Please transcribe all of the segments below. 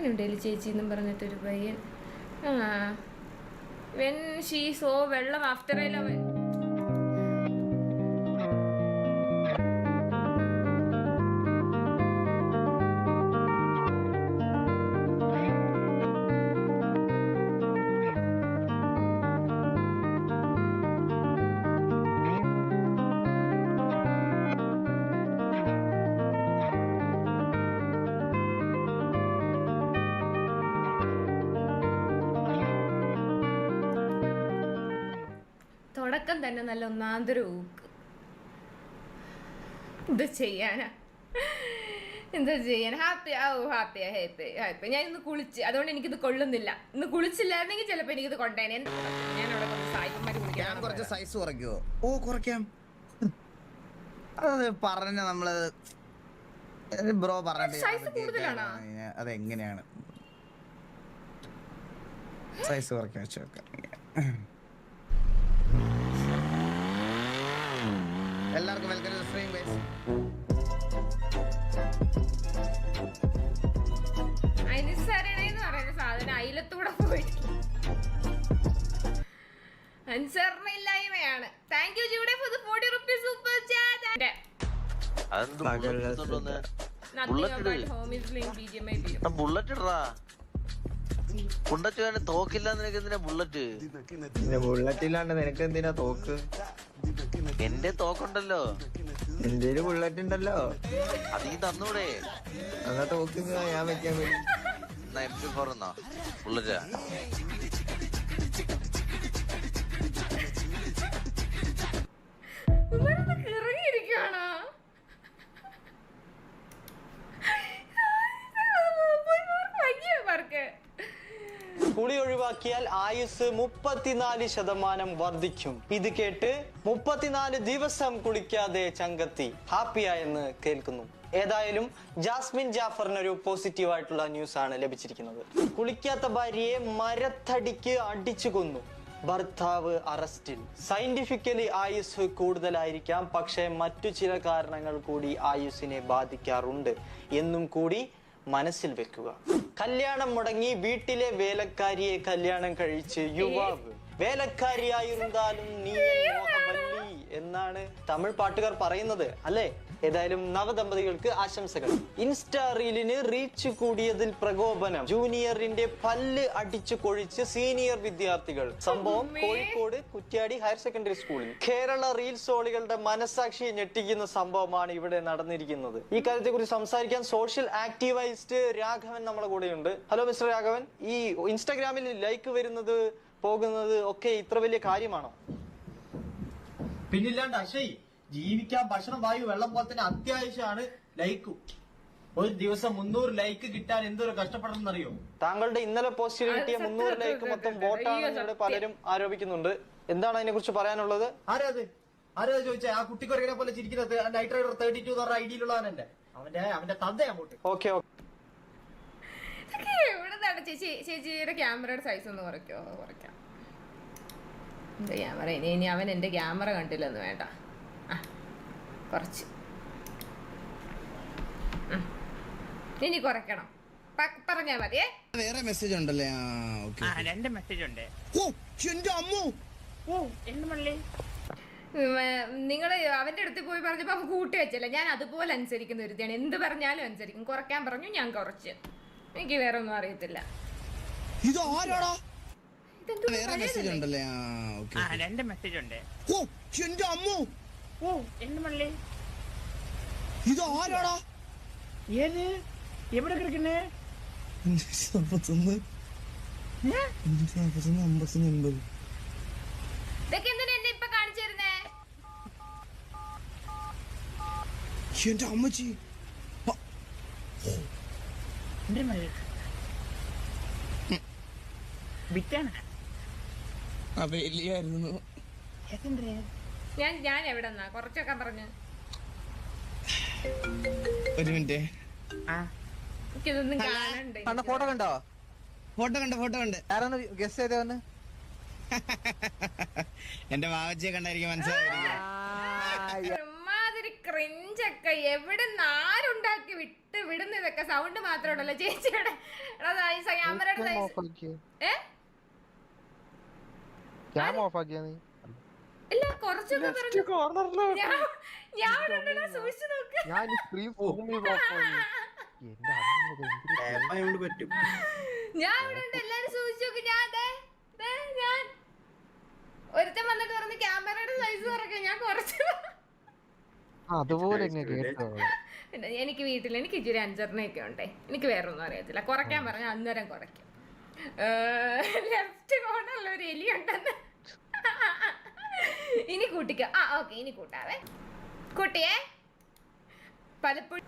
ഉണ്ടല്ലേ ചേച്ചി എന്നും പറഞ്ഞിട്ടൊരു പയ്യൻ. വെൻ ഷീ സോ വെള്ളം ആഫ്റ്റർ എ ലവ്. തുടക്കം തന്നെ നല്ല ഒന്നാന്തര ഊക്ക്. എന്താ ചെയ്യാനാ, എന്താ ചെയ്യാൻ. ഹാപ്പി. ഞാൻ ഇന്ന് കുളിച്ച്, അതുകൊണ്ട് എനിക്കിത് കൊള്ളുന്നില്ല. ഇന്ന് കുളിച്ചില്ലായിരുന്നെങ്കിൽ ചിലപ്പോൾ എനിക്കിത് കൊണ്ടേനെ. ഞാൻ അവിടെ കുറച്ച് സൈസ് കുറയ്ക്കുവോ? ഓ കുറയ്ക്കാം. അത് പറഞ്ഞ നമ്മള് ബ്രോ പറഞ്ഞിട്ട് അതെങ്ങനെയാണ് സൈസ് കുറയ്ക്കാൻ വെച്ച് നോക്കാം. എല്ലാവർക്കും വെൽക്കം ടു സ്ട്രീം ഗയ്സ്. അനുസരണയെന്ന് പറയുന്ന സാധനം അയിലത്തൂടെ പോയിട്ട് അനുസരണയില്ലായ്മയാണ്. Thank you Jude for the 40 rupees super chat. Bullet ഇടറാ. ബുള്ളറ്റ് തോക്കില്ല. നിനക്ക് എന്തിനാ ബുള്ളറ്റ്? ബുള്ളറ്റ് ഇല്ലാണ്ട് നിനക്ക് എന്തിനാ തോക്ക്? എന്റെ തോക്കുണ്ടല്ലോ. എന്റെ ബുള്ളറ്റ് ഉണ്ടല്ലോ, അത് ഈ തന്നൂടെ? എന്നാ തോക്ക് ഞാൻ വെക്കാൻ വേണ്ടി. MP4 എന്നോ ബുള്ളറ്റാ? ഇറങ്ങിയിരിക്കുകയാണോ? കുളി ഒഴിവാക്കിയാൽ ആയുസ് 34% വർദ്ധിക്കും. ഇത് കേട്ട് 34 ദിവസം കുളിക്കാതെ ചങ്കത്തി ഹാപ്പിയായെന്ന് കേൾക്കുന്നു. ഏതായാലും ജാസ്മിൻ ജാഫറിനൊരു പോസിറ്റീവ് ആയിട്ടുള്ള ന്യൂസ് ആണ് ലഭിച്ചിരിക്കുന്നത്. കുളിക്കാത്ത ഭാര്യയെ മരത്തടിക്ക് അടിച്ചു കൊന്നു. ഭർത്താവ് അറസ്റ്റിൽ. സയന്റിഫിക്കലി ആയുസ് കൂടുതലായിരിക്കാം, പക്ഷെ മറ്റു ചില കാരണങ്ങൾ കൂടി ആയുസിനെ ബാധിക്കാറുണ്ട് എന്നും കൂടി മനസ്സിൽ വെക്കുക. കല്യാണം മുടങ്ങി വീട്ടിലെ വേലക്കാരിയെ കല്യാണം കഴിച്ച് യുവാവ്. വേലക്കാരിയായിരുന്നാലും നീ മോഹവല്ലി എന്നാണ് തമിഴ് പാട്ടുകാർ പറയുന്നത് അല്ലേ? ഏതായാലും നവദമ്പതികൾക്ക് ആശംസകൾ. ഇൻസ്റ്റാ റീലിന് റീച്ച് കൂടിയതിൽ പ്രകോപനം. ജൂനിയറിന്റെ പല്ല് അടിച്ചു കൊഴിച്ച് സീനിയർ വിദ്യാർത്ഥികൾ. സംഭവം കോഴിക്കോട് കുറ്റ്യാടി ഹയർ സെക്കൻഡറി സ്കൂളിൽ. കേരള റീൽസോളികളുടെ മനസാക്ഷിയെ ഞെട്ടിക്കുന്ന സംഭവമാണ് ഇവിടെ നടന്നിരിക്കുന്നത്. ഈ കാര്യത്തെ കുറിച്ച് സംസാരിക്കാൻ സോഷ്യൽ ആക്ടിവിസ്റ്റ് രാഘവൻ നമ്മുടെ കൂടെയുണ്ട്. ഹലോ മിസ്റ്റർ രാഘവൻ, ഈ ഇൻസ്റ്റാഗ്രാമിൽ ലൈക്ക് വരുന്നത് പോകുന്നത് ഒക്കെ ഇത്ര വലിയ കാര്യമാണോ? പിന്നില്ലാണ്ട് അക്ഷയ്, ജീവിക്കാൻ ഭക്ഷണം, വായു, വെള്ളം പോലെ തന്നെ അത്യാവശ്യമാണ് ലൈക്കും. ഒരു ദിവസം 300 ലൈക്ക് കിട്ടാൻ എന്തൊരു കഷ്ടപ്പെടണം അറിയോ? താങ്കളുടെ ഇന്നലെ പോസ്റ്റിൽ കിട്ടിയ 300 ലൈക്ക് മൊത്തം വോട്ടാണെന്ന് പലരും ആരോപിക്കുന്നുണ്ട്. എന്താണ് അതിനെ കുറിച്ച് പറയാനുള്ളത്? ആരാ ചോദിച്ചാ? ആ കുട്ടിക്കൊരങ്ങനെ പോലെ ചിരിക്കുന്നത് നൈറ്റ് റൈഡർ 32 എന്ന് പറഞ്ഞ ഐഡിയിലുള്ളതാണ് അവന്റെ തന്തയാ അങ്ങോട്ട്. ഓക്കെ ചേച്ചിയുടെ ക്യാമറയുടെ സൈസ് ഒന്ന് കുറയ്ക്കാം. എന്താ ക്യാമറ ഇനി അവൻ എന്റെ ക്യാമറ കണ്ടില്ലെന്ന് വേണ്ട. കുറച്ച് ഇനി കുറയ്ക്കണം, പറഞ്ഞാ മതിയേ. വേറെ മെസ്സേജ് ഉണ്ടല്ലേ? 2 മെസ്സേജ് ഉണ്ട്. നിങ്ങള് അവന്റെ അടുത്ത് പോയി പറഞ്ഞപ്പോ അവൻ കൂട്ടി വെച്ചല്ലേ. ഞാൻ അതുപോലെ അനുസരിക്കുന്ന ഒരുത്തിയാണ്, എന്ത് പറഞ്ഞാലും അനുസരിക്കും. കുറയ്ക്കാൻ പറഞ്ഞു, ഞാൻ കുറച്ച്. എനിക്ക് വേറെ ഒന്നും അറിയത്തില്ല. വേറെ മെസ്സേജ് ഉണ്ടല്ലേ? 2 മെസ്സേജ് ഉണ്ട്. എവിടെ കിടക്കുന്നേ? 41 59 ഇതൊക്കെ എന്തിനാ എന്നെ ഇപ്പൊ കാണിച്ചിരുന്നേ? എന്റെ അമ്മച്ചി വലിയായിരുന്നു. ഞാൻ എവിടെ കുറച്ചൊക്കെ പറഞ്ഞു. ഒരു മിനിറ്റ്, എനിക്കിതൊന്നും കാണണ്ടേ. ഫോട്ടോ കണ്ടോ? ഫോട്ടോ കണ്ട് ആരാണ് ഗസ്റ്റ് ചെയ്തവന്ന്? എന്റെ മാവച്ചിയെ കണ്ടായിരിക്കും മനസ്സിലായിരിക്കും. ഒരുമാതിരി ക്രിഞ്ചൊക്കെ എവിടെ ആരുണ്ടാക്കി വിടുന്ന ഇതൊക്കെ സൗണ്ട് മാത്രമേ ഉണ്ടല്ലോ ചേച്ചിയുടെ. ക്യാമറയുടെ ഇല്ല കുറച്ചൊക്കെ പറഞ്ഞു. ഞാൻ സൂക്ഷിച്ചു നോക്ക്. ഞാൻ ഇവിടെ ഉണ്ട്, എല്ലാരും സൂക്ഷിച്ചു നോക്ക്. ഞാൻ ഒരുത്തൻ വന്നിട്ട് പറഞ്ഞു ക്യാമറയുടെ സൈസ് കുറയ്ക്കാൻ. ഞാൻ കുറച്ചു. അതുപോലെ എനിക്ക് വീട്ടിൽ എനിക്ക് ഇച്ചിരി അഞ്ചെണ്ണയൊക്കെ ഉണ്ടേ. എനിക്ക് വേറെ ഒന്നും അറിയത്തില്ല. കുറയ്ക്കാൻ പറഞ്ഞാൽ അന്നേരം കുറയ്ക്കും. ലെഫ്റ്റ് കോർണറിൽ ഒരു എലി ഉണ്ടെന്ന്. ഇനി കൂട്ടിക്കോ. ഓക്കെ, ഇനി കൂട്ടാവേ. കൂട്ടിയേ പലപ്പോഴും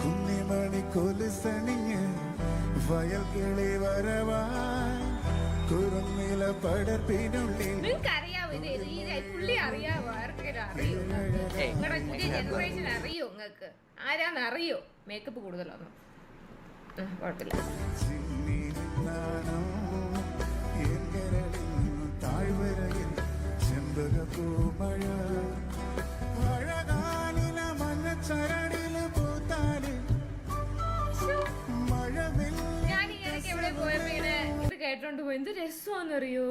കുന്നിമണിക്കൊലുസണിഞ്ഞ് വയൽക്കിളി വരവാൻ കുറുനില പടർപ്പിനുള്ളിൽ. നിങ്ങൾക്കറിയാവോ ഇത്? പുള്ളി അറിയാവോ? ആർക്കെങ്കിലും അറിയോ? നിങ്ങളുടെ പുതിയ ജനറേഷൻ അറിയോ? നിങ്ങൾക്ക് ആരാന്ന് അറിയോ? മേക്കപ്പ് കൂടുതലൊന്നും കുഴപ്പമില്ല. താഴ്വരയിൽ ചെമ്പകപ്പൂമഴ അഴകാനില മഞ്ഞച്ചരടില് പൂത്താല് ഞാൻ ഈ ഇടയ്ക്ക് എവിടെ പോയപ്പോ ഇങ്ങനെ ഇത് കേട്ടോണ്ട് പോയി. എന്ത് രസമാണെന്നറിയോ?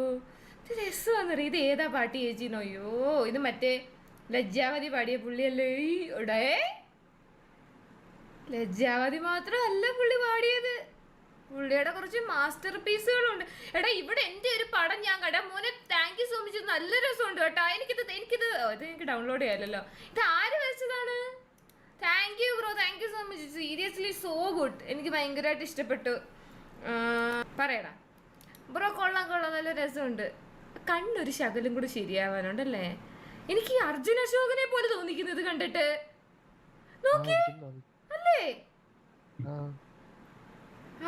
ഇത് ഏതാ പാട്ട് ചേച്ചിന്നോ? അയ്യോ, ഇത് മറ്റേ ലജ്ജാവതി പാടിയ പുള്ളിയല്ലേ? ഇവിടെ ലജ്ജാവതി മാത്രമല്ല പുള്ളി പാടിയത്. പുള്ളിയുടെ കുറച്ച് മാസ്റ്റർ പീസുകളുണ്ട്. എടാ ഇവിടെ എന്റെ ഒരു പടം ഞാൻ കണ്ട മോനെ. Thank you so much. നല്ല രസമുണ്ട് കേട്ടോ. എനിക്ക് ഡൗൺലോഡ് ചെയ്യാലോ. ഇത് ആര് വരച്ചതാണ്? Thank you bro, thank you so much. Seriously so good. എനിക്ക് ഭയങ്കരമായിട്ട് ഇഷ്ടപ്പെട്ടു. പറയടാ ബ്രോ. കൊള്ളാം, നല്ല രസമുണ്ട്. കണ്ണൊരു ശകലും കൂടി ശരിയാവാനുണ്ടല്ലേ. എനിക്ക് ഈ അർജുൻ അശോകനെ പോലെ തോന്നിക്കുന്നത് കണ്ടിട്ട്. നോക്കി അല്ലേ?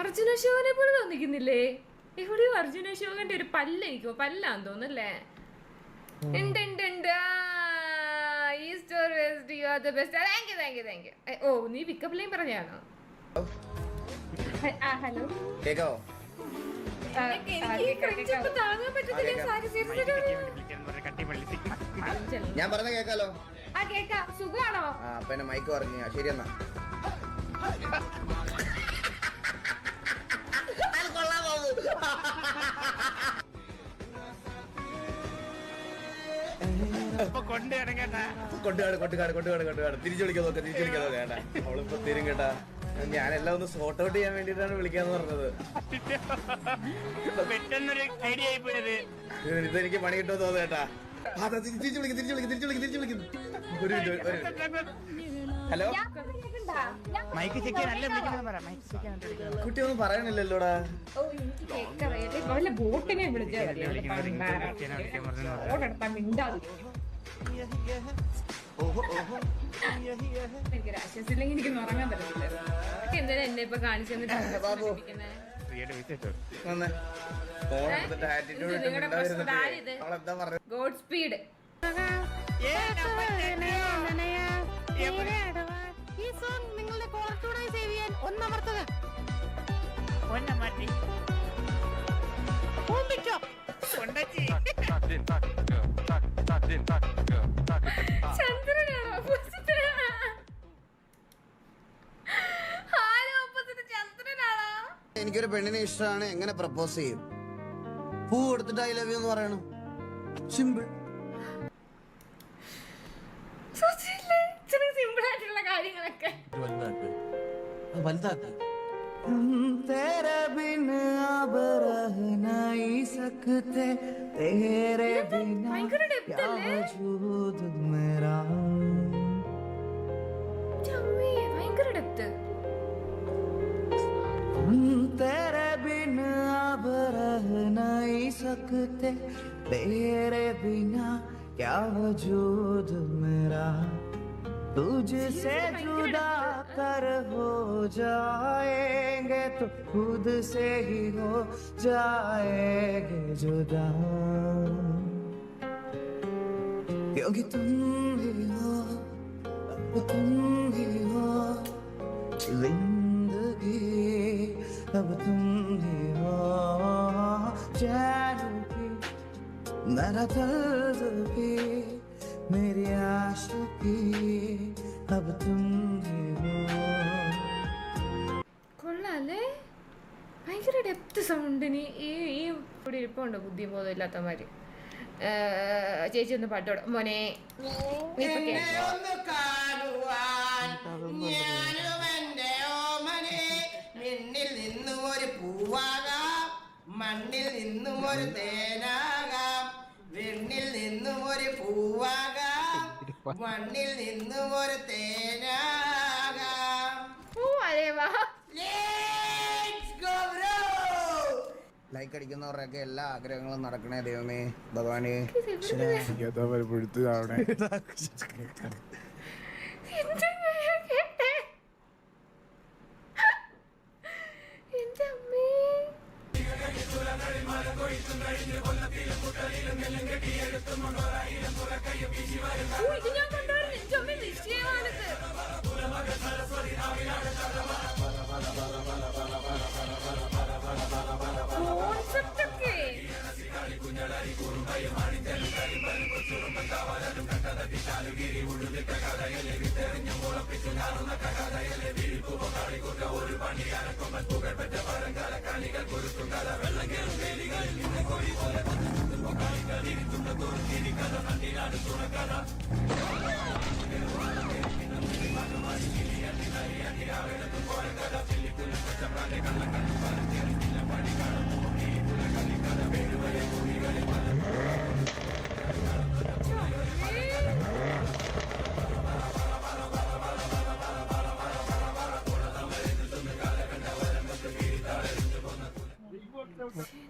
അർജുൻ അശോകനെ പോലെ തോന്നിക്കുന്നില്ലേ? എവിടെയോ അർജുൻ അശോകന്റെ ഒരു പല്ലെനിക്കോ പല്ലാന്ന് തോന്നുന്നല്ലേ? ഉണ്ട്. East or west, you are the best. Thank you. ഓ, നീ പിക്കപ്പ് ലൈൻ പറഞ്ഞാണോ? ഹലോ, കേക്കാവോ? താങ്ങാൻ പറ്റത്തില്ല. ഞാൻ പറഞ്ഞ കേക്കാലോ? കേക്കാം. സുഖമാണോ? പിന്നെ മൈക്ക് പറഞ്ഞു. ശരി എന്നാ. കൊണ്ടുകാട് തിരിച്ചു വിളിക്കാൻ നോക്കാം. കേട്ടാ അവളിപ്പോ തീരും കേട്ടാ. ഞാനെല്ലാം ഒന്ന് സോർട്ട് ഔട്ട് ചെയ്യാൻ വേണ്ടിട്ടാണ് വിളിക്കാന്ന് പറഞ്ഞത്. ഇതെനിക്ക് പണി കിട്ടുമോ തോന്നുന്നു കേട്ടാ. തിരിച്ചു വിളിക്കും. ഒരു മിനിറ്റ്. ഹലോ, കുട്ടി ഒന്നും പറയണില്ലല്ലോടാ. ബോട്ടിനെ വിളിച്ചാൽ ആശ്വാസില്ലെങ്കിൽ എനിക്ക് ഉറങ്ങാൻ പറ്റത്തില്ല. എന്തായാലും എന്നെ ഇപ്പൊ കാണിച്ചു ഗോഡ് സ്പീഡ്. ഈ സോങ് നിങ്ങളുടെ കോർട്ടൂണായി സേവ് ചെയ്യാൻ ഒന്നമർത്തുക. എനിക്കൊരു പെണ്ണിനെ ഇഷ്ടമാണ്. എങ്ങനെ പ്രപ്പോസ് ചെയ്യും? പൂ കൊടുത്തിട്ട് ഐ ലവ് യു എന്ന് പറയണം. സിമ്പിൾ. സിമ്പിൾ ആയിട്ടുള്ള കാര്യങ്ങളൊക്കെ. तेरे बिन अब रह नहीं सकते, तेरे बिना क्या वजूद मेरा. ഭയങ്കര ഡെപ്ത്. तेरे बिन अब रह नहीं सकते, तेरे बिना क्या वजूद मेरा. तुझसे जुदा कर हो जाएंगे तो खुद से ही हो जाएंगे जुदा. क्योंकि तुम ही हो, अब तुम ही हो जिंदगी, अब तुम ही हो चैन की मेरा दर्द भी मेरी आशिकी अब तुम ही हो. കൊള്ളാല്ലേ? ഭയങ്കര ഡെപ്ത് സൗണ്ടിന് ഈ ഇവിടെ ഇരിപ്പുണ്ട് ബുദ്ധി ബോധം ഇല്ലാത്തമാര്. ചേച്ചി ഒന്ന് പാട്ടോട് മോനെ. നീ ഇപ്പൊ കേൾക്കോ? മിന്നിൽ നിന്നും ഒരു പൂവാകാം, മണ്ണിൽ നിന്നും ഒരു തേനാകാം, വെണ്ണിൽ നിന്നും ഒരു പൂവാകാം, മണ്ണിൽ നിന്നും ഒരു തേനാകാം. ഓ അരേ വാ. ലൈക്ക് അടിക്കുന്നവരുടെയൊക്കെ എല്ലാ ആഗ്രഹങ്ങളും നടക്കണേ ദൈവമേ ഭഗവാനെ. എന്റെ അമ്മേ. ഓ, ഇത് ഞാൻ കണ്ടായിരുന്നു. എന്റെ അമ്മേ, നിശ്ചയമാണിത്. കോൺസെപ്റ്റ് ഒക്കെ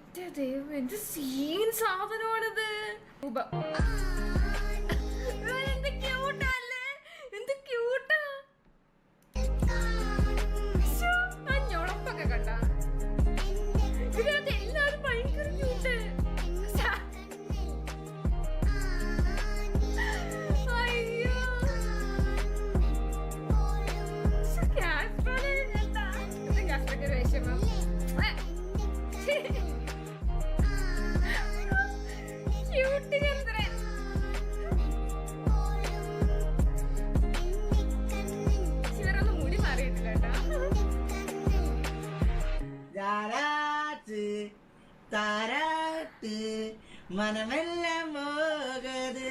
എന്റെ ദൈവം, എന്ത് സീൻ സാധനമാണിത്. എന്ത് ക്യൂട്ടാ അല്ലേ? എന്ത് ക്യൂട്ടാ. ആ ഞൊളപ്പൊക്കെ കണ്ട ഇതിനകത്ത് എല്ലാരും ഭയങ്കര ക്യൂട്ട്. അയ്യോ, കാസ്ട്രോക്കെ ഒരു വിഷമം. ക്യൂട്ട് ചന്ദ്രൻ. ശിവരൊന്ന് മുടി മാറിയിട്ടില്ല കേട്ടോ. താരാട്ട് മനമെല്ലാം മോകത്.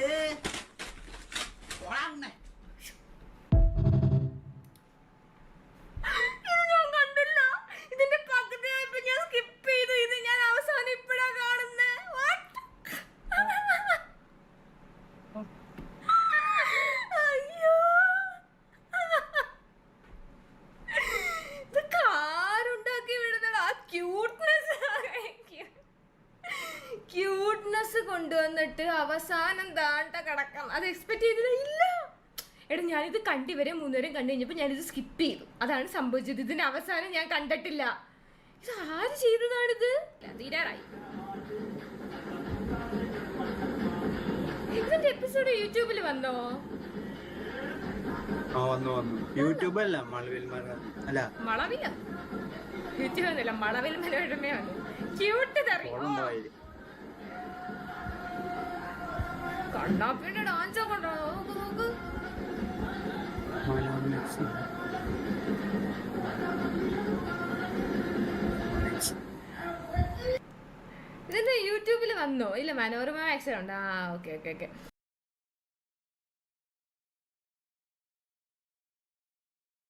ഇത് ഞാൻ കണ്ടില്ല. ഇതിന്റെ പകുതിയായപ്പോ ഞാൻ സ്കിപ്പ് ചെയ്തു. ഇത് ഞാൻ അവസാനം ഇപ്പഴാ കാണുന്നത്. അയ്യോ, ഇതൊക്കെ ആരുണ്ടാക്കി വിടുന്നത്? ആ ക്യൂട്ട്നെസ് കൊണ്ടുവന്നിട്ട് അവസാനം താണ്ട കിടക്കാം. അത് എക്സ്പെക്ട് ചെയ്തില്ല. ഇല്ല എടാ, ഞാനിത് കണ്ടിവരെ 3 വരെയും കണ്ടു കഴിഞ്ഞപ്പോൾ ഞാനിത് സ്കിപ്പ് ചെയ്തു. അതാണ് സംഭവിച്ചത്. ഇതിന്റെ അവസാനം ഞാൻ കണ്ടിട്ടില്ല. ഇത് ആര് ചെയ്തതാണിത്? തീരാറായി. ഇതിന്റെ എപ്പിസോഡ് യൂട്യൂബിൽ വന്നോ? വന്നു യൂട്യൂബ് അല്ല മളവിൽ അല്ല മളവില യൂട്യൂബ് ഒന്നുമില്ല, മളവിൽ മനോരമ വന്നു. ക്യൂട്ട് തെറി. കണ്ണാപ്പിന്റെ ഡാൻസ് ഒക്കെ ഉണ്ടോ? നോക്ക്. ഇതെന്താ യൂട്യൂബിൽ വന്നോ? ഇല്ല, മനോരമ ആക്സിഡന്റ്. ആ, ഓക്കെ.